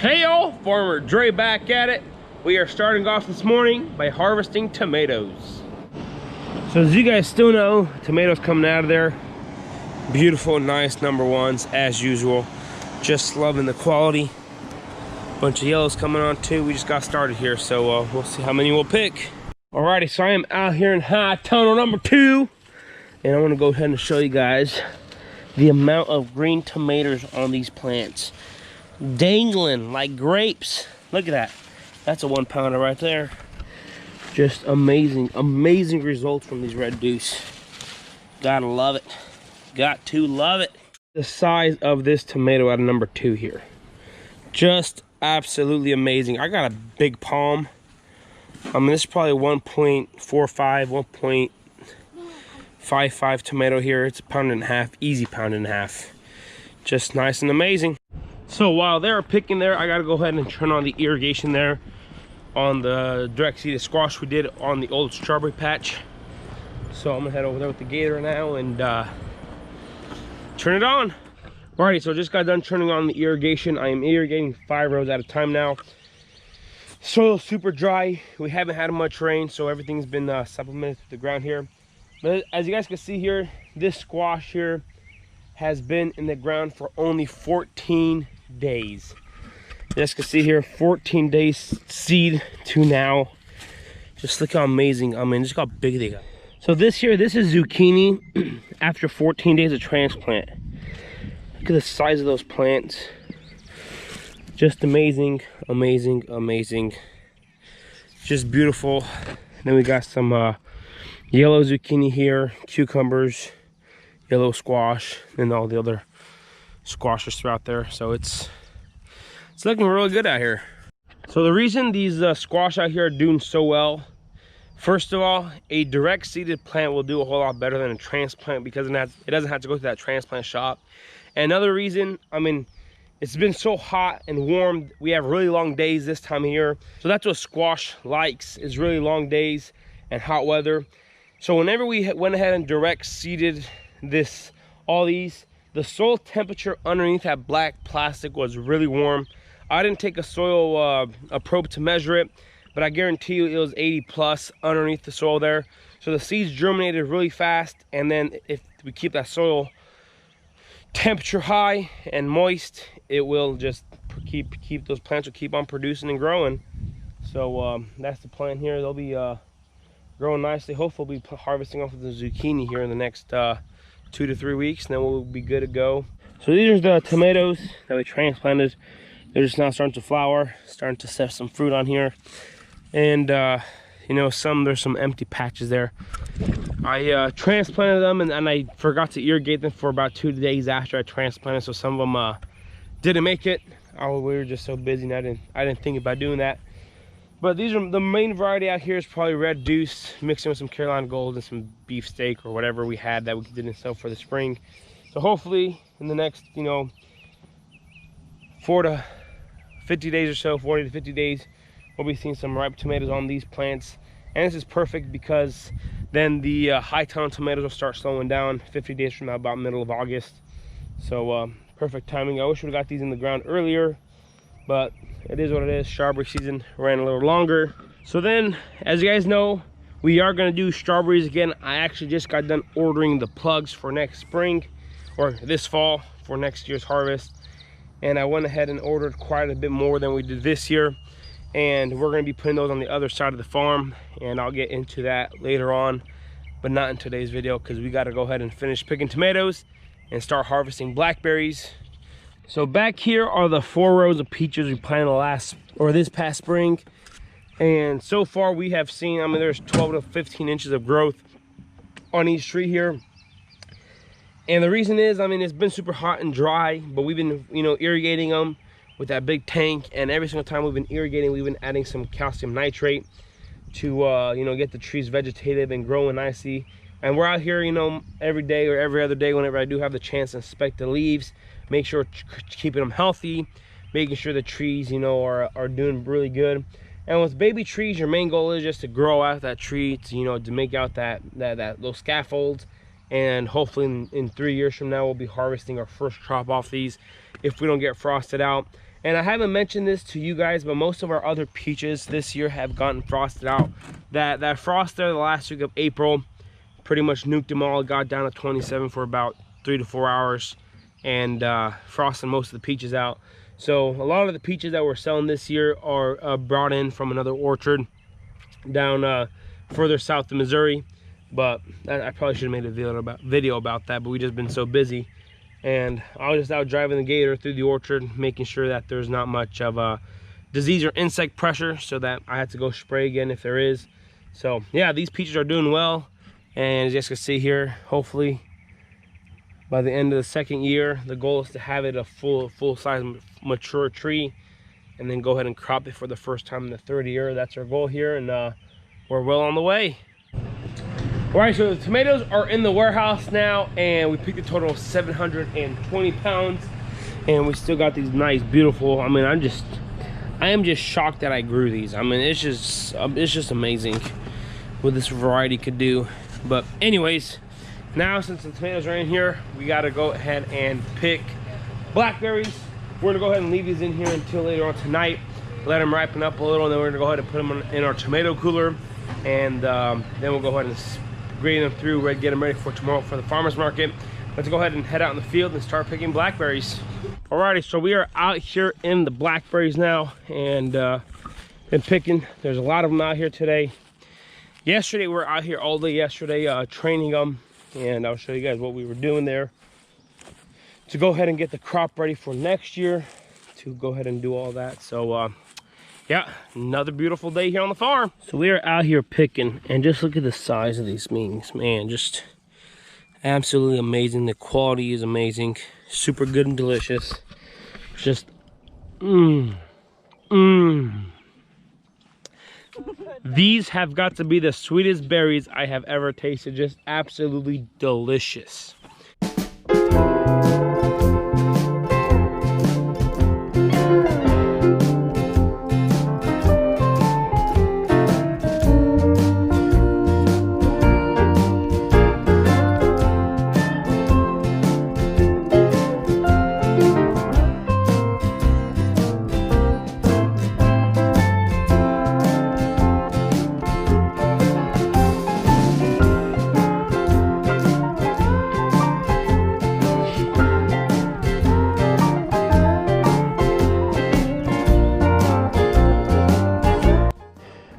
Hey y'all, Farmer Dre back at it. We are starting off this morning by harvesting tomatoes. So as you guys still know, tomatoes coming out of there. Beautiful, nice number ones as usual. Just loving the quality. Bunch of yellows coming on too. We just got started here, so we'll see how many we'll pick. Alrighty, so I am out here in high tunnel number 2. And I want to go ahead and show you guys the amount of green tomatoes on these plants. Dangling like grapes. Look at that. That's a 1 pounder right there. Just amazing, amazing results from these red deuce. Gotta love it. Got to love it. The size of this tomato out of number 2 here. Just absolutely amazing. I got a big palm. I mean, this is probably 1.45, 1.55 tomato here. It's a pound and a half, easy pound and a half. Just nice and amazing. So while they're picking there, I gotta go ahead and turn on the irrigation there on the direct seeded squash we did on the old strawberry patch. So I'm gonna head over there with the gator now and turn it on. Alrighty, so just got done turning on the irrigation. I am irrigating 5 rows at a time now. Soil's super dry. We haven't had much rain, so everything's been supplemented to the ground here. But as you guys can see here, this squash here has been in the ground for only 14 days. You guys can see here, 14 days seed to now. Just look how amazing, I mean, just how big they got. So this here, this is zucchini after 14 days of transplant. Look at the size of those plants. Just amazing, amazing, amazing. Just beautiful. And then we got some yellow zucchini here, cucumbers, yellow squash, and all the other squashes throughout there. So it's looking really good out here. So the reason these squash out here are doing so well, first of all, a direct seeded plant will do a whole lot better than a transplant because it doesn't have to go to that transplant shop. And another reason, I mean, it's been so hot and warm. We have really long days this time of year. So that's what squash likes, is really long days and hot weather. So whenever we went ahead and direct seeded all these, the soil temperature underneath that black plastic was really warm. I didn't take a soil a probe to measure it, but I guarantee you it was 80 plus underneath the soil there. So the seeds germinated really fast, and then if we keep that soil temperature high and moist, it will just keep those plants will keep on producing and growing. So that's the plan here. They'll be growing nicely. Hopefully we'll be harvesting off of the zucchini here in the next 2 to 3 weeks, and then we'll be good to go. So these are the tomatoes that we transplanted. They're just now starting to flower, starting to set some fruit on here. And you know, there's some empty patches there. I transplanted them and I forgot to irrigate them for about 2 days after I transplanted, so some of them didn't make it. We were just so busy and I didn't think about doing that. But these are the main variety out here is probably red deuce, mixing with some Carolina gold and some beefsteak or whatever we had that we didn't sell for the spring. So hopefully in the next, you know, 40 to 50 days or so, 40 to 50 days, we'll be seeing some ripe tomatoes on these plants. And this is perfect because then the high tunnel tomatoes will start slowing down 50 days from now, about middle of August. So perfect timing. I wish we got these in the ground earlier, but it is what it is. Strawberry season ran a little longer. So then, as you guys know, we are going to do strawberries again. I actually just got done ordering the plugs for next spring, or this fall, for next year's harvest. And I went ahead and ordered quite a bit more than we did this year. And we're going to be putting those on the other side of the farm. And I'll get into that later on, but not in today's video because we got to go ahead and finish picking tomatoes and start harvesting blackberries. So back here are the 4 rows of peaches we planted this past spring. And so far we have seen, I mean, there's 12 to 15 inches of growth on each tree here. And the reason is, I mean, it's been super hot and dry, but we've been, you know, irrigating them with that big tank. And every single time we've been irrigating, we've been adding some calcium nitrate to, you know, get the trees vegetative and growing nicely. And we're out here, you know, every day or every other day whenever I do have the chance to inspect the leaves, make sure keeping them healthy, making sure the trees, you know, are doing really good. And with baby trees, your main goal is just to grow out that tree, to, you know, to make out those scaffolds. And hopefully in 3 years from now, we'll be harvesting our first crop off these if we don't get frosted out. And I haven't mentioned this to you guys, but most of our other peaches this year have gotten frosted out. That frost there the last week of April pretty much nuked them all. It got down to 27 for about 3 to 4 hours and frosted most of the peaches out. So a lot of the peaches that we're selling this year are brought in from another orchard down further south of Missouri. But I probably should have made a video about that, but we just been so busy. And I was just out driving the gator through the orchard, making sure that there's not much of a disease or insect pressure, so that I had to go spray again if there is. So yeah, these peaches are doing well. And as you guys can see here, hopefully by the end of the second year, the goal is to have it a full-size mature tree, and then go ahead and crop it for the first time in the third year. That's our goal here, and we're well on the way. All right, so the tomatoes are in the warehouse now, and we picked a total of 720 pounds, and we still got these nice, beautiful. I mean, I am just shocked that I grew these. I mean, it's just amazing what this variety could do. But anyways, now since the tomatoes are in here, we got to go ahead and pick blackberries. We're gonna go ahead and leave these in here until later on tonight, let them ripen up a little, and then we're gonna go ahead and put them in our tomato cooler, and then we'll go ahead and grade them through, get them ready for tomorrow for the farmer's market. Let's go ahead and head out in the field and start picking blackberries. Alrighty, so we are out here in the blackberries now, and been picking. There's a lot of them out here today. Yesterday we were out here all day yesterday training them, and I'll show you guys what we were doing there to go ahead and get the crop ready for next year, to go ahead and do all that. So yeah, another beautiful day here on the farm. So we are out here picking, and just look at the size of these things, man. Just absolutely amazing. The quality is amazing, super good and delicious. Just These have got to be the sweetest berries I have ever tasted. Just absolutely delicious.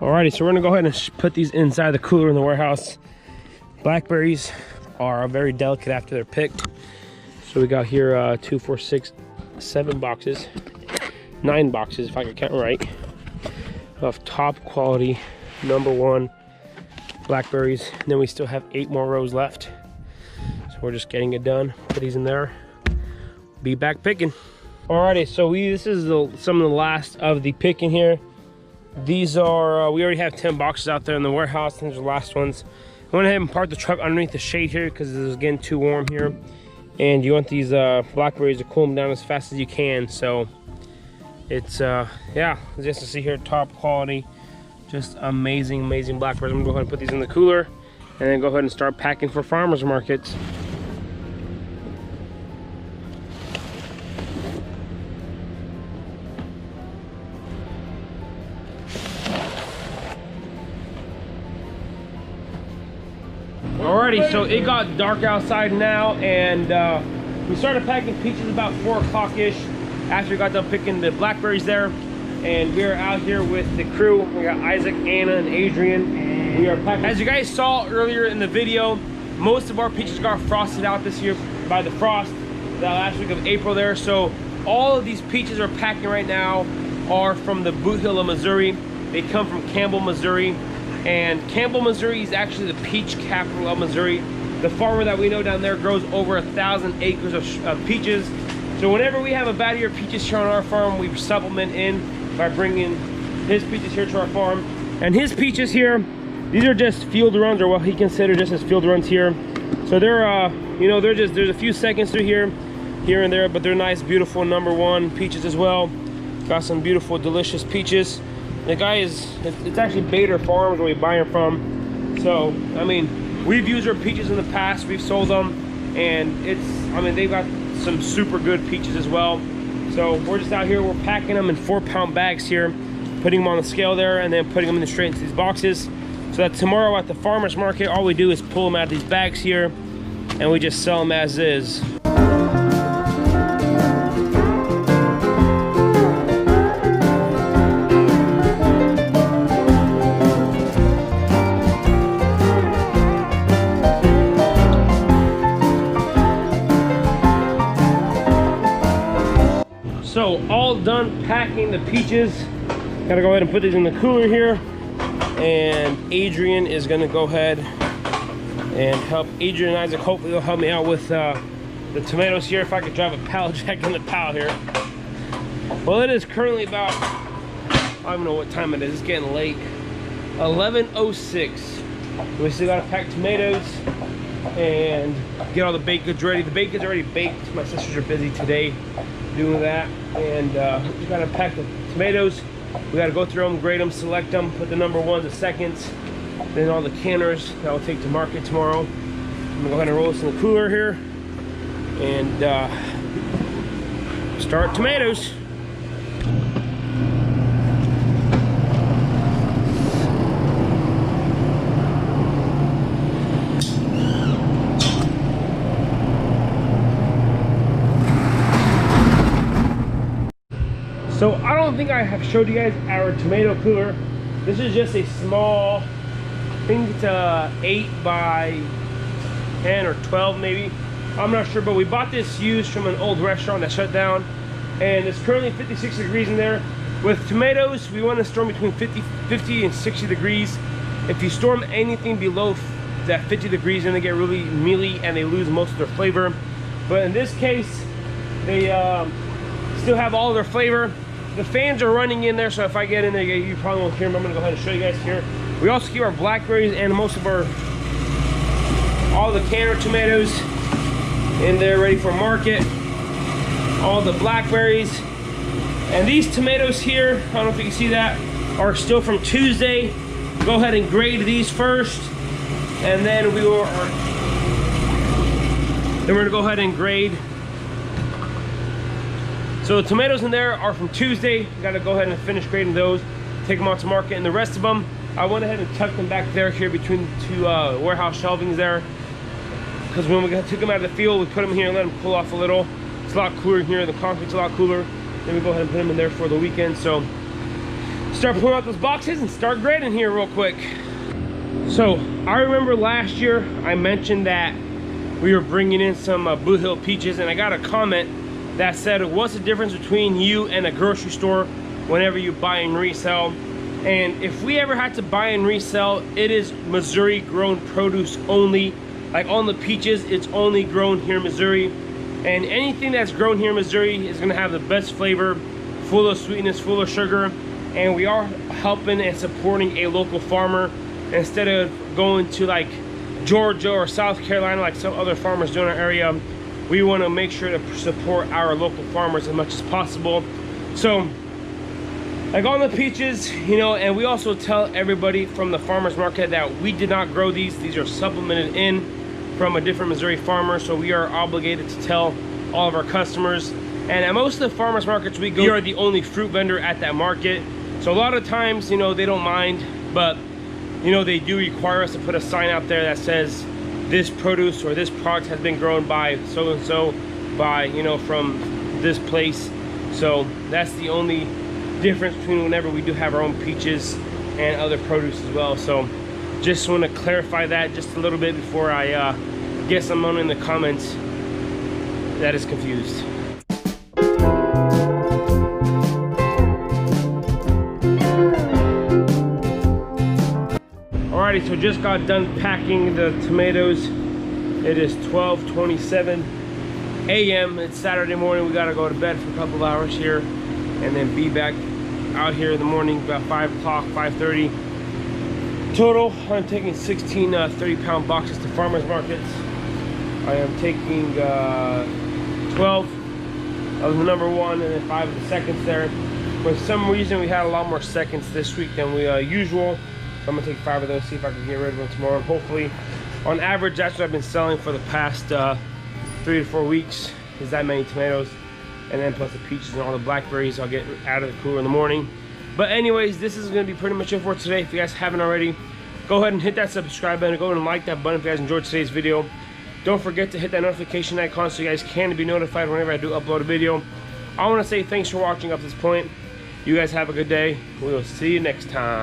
Alrighty, so we're gonna go ahead and put these inside the cooler in the warehouse. Blackberries are very delicate after they're picked. So we got here 2, 4, 6, 7 boxes, 9 boxes if I can count right, of top quality #1 blackberries. And then we still have 8 more rows left. So we're just getting it done. Put these in there. Be back picking. Alrighty, so this is some of the last of the picking here. These are, we already have 10 boxes out there in the warehouse. These are the last ones. I went ahead and parked the truck underneath the shade here because it's getting too warm here. And you want these blackberries to cool them down as fast as you can. So it's, yeah, just to see here, top quality, just amazing, amazing blackberries. I'm gonna go ahead and put these in the cooler and then go ahead and start packing for farmers markets. Alrighty, so it got dark outside now, and we started packing peaches about 4 o'clock-ish after we got done picking the blackberries there. And we're out here with the crew. We got Isaac, Anna, and Adrian. We are packing. As you guys saw earlier in the video, most of our peaches got frosted out this year by the frost that last week of April there. So all of these peaches we're packing right now are from the Boot Hill of Missouri. They come from Campbell, Missouri. And Campbell, Missouri is actually the peach capital of Missouri. The farmer that we know down there grows over 1,000 acres of peaches. So whenever we have a bad year of peaches here on our farm, we supplement in by bringing his peaches here to our farm. And his peaches here, these are just field runs, or what he considers just as field runs here. So they're, you know, there's a few seconds through here and there, but they're nice, beautiful #1 peaches as well. Got some beautiful, delicious peaches. The guy it's actually Bader Farms where we buy them from. So, I mean, we've used our peaches in the past, we've sold them, and I mean, they've got some super good peaches as well. So we're just out here, we're packing them in 4-pound bags here, putting them on the scale there, and then putting them straight into these boxes. So that tomorrow at the farmer's market, all we do is pull them out of these bags here, and we just sell them as is. So all done packing the peaches. Gotta go ahead and put these in the cooler here. And Adrian is gonna go ahead and help. Adrian and Isaac, hopefully they'll help me out with the tomatoes here. If I could drive a pallet jack in the pile here. Well, it is currently about, I don't even know what time it is. It's getting late. 11:06. We still gotta pack tomatoes and get all the baked goods ready. The baked goods are already baked. My sisters are busy today doing that, and we gotta pack the tomatoes. We gotta go through them, grade them, select them, put the number ones, the seconds, then all the canners that will take to market tomorrow. I'm gonna go ahead and roll this in the cooler here and start tomatoes. So I don't think I have showed you guys our tomato cooler. This is just a small, I think it's 8 by 10 or 12 maybe. I'm not sure, but we bought this used from an old restaurant that shut down, and it's currently 56 degrees in there. With tomatoes, we want to store them between 50 and 60 degrees. If you store them anything below that 50 degrees, then they get really mealy and they lose most of their flavor. But in this case, they still have all of their flavor. The fans are running in there, so if I get in there, you probably won't hear them. I'm gonna go ahead and show you guys here. We also keep our blackberries and most of all the canner tomatoes in there ready for market. All the blackberries. And these tomatoes here, I don't know if you can see that, are still from Tuesday. Go ahead and grade these first, and then we're gonna go ahead and grade. So the tomatoes in there are from Tuesday. Got to go ahead and finish grading those, take them out to market, and the rest of them, I went ahead and tucked them back there here between the two warehouse shelvings there. Because when we took them out of the field, we put them here and let them cool off a little. It's a lot cooler in here. The concrete's a lot cooler. Then we go ahead and put them in there for the weekend. So start pulling out those boxes and start grading here real quick. So I remember last year I mentioned that we were bringing in some Blue Hill peaches, and I got a comment that said, what's the difference between you and a grocery store whenever you buy and resell? And if we ever had to buy and resell, it is Missouri grown produce only. Like on the peaches, it's only grown here in Missouri. And anything that's grown here in Missouri is gonna have the best flavor, full of sweetness, full of sugar. And we are helping and supporting a local farmer instead of going to like Georgia or South Carolina like some other farmers do in our area. We want to make sure to support our local farmers as much as possible. So like on the peaches, you know, and we also tell everybody from the farmers market that we did not grow these. These are supplemented in from a different Missouri farmer. So we are obligated to tell all of our customers. And at most of the farmers markets we go, we are the only fruit vendor at that market. So a lot of times, you know, they don't mind, but you know, they do require us to put a sign out there that says this produce or this product has been grown by so and so, by, you know, from this place. So that's the only difference between whenever we do have our own peaches and other produce as well. So just want to clarify that just a little bit before I get someone in the comments that is confused. Alrighty, so just got done packing the tomatoes. It is 12:27 a.m. It's Saturday morning. We gotta go to bed for a couple of hours here and then be back out here in the morning about 5 o'clock, 5:30. Total, I'm taking 16 30-pound boxes to farmers markets. I am taking 12 of the number one and then 5 of the seconds there. For some reason, we had a lot more seconds this week than we usual. So I'm gonna take 5 of those, see if I can get rid of them tomorrow. And hopefully, on average, that's what I've been selling for the past 3 to 4 weeks, is that many tomatoes. and then plus the peaches and all the blackberries I'll get out of the cooler in the morning. But anyways, this is going to be pretty much it for today. If you guys haven't already, go ahead and hit that subscribe button. Go ahead and like that button if you guys enjoyed today's video. Don't forget to hit that notification icon so you guys can be notified whenever I do upload a video. I want to say thanks for watching up to this point. You guys have a good day. We'll see you next time.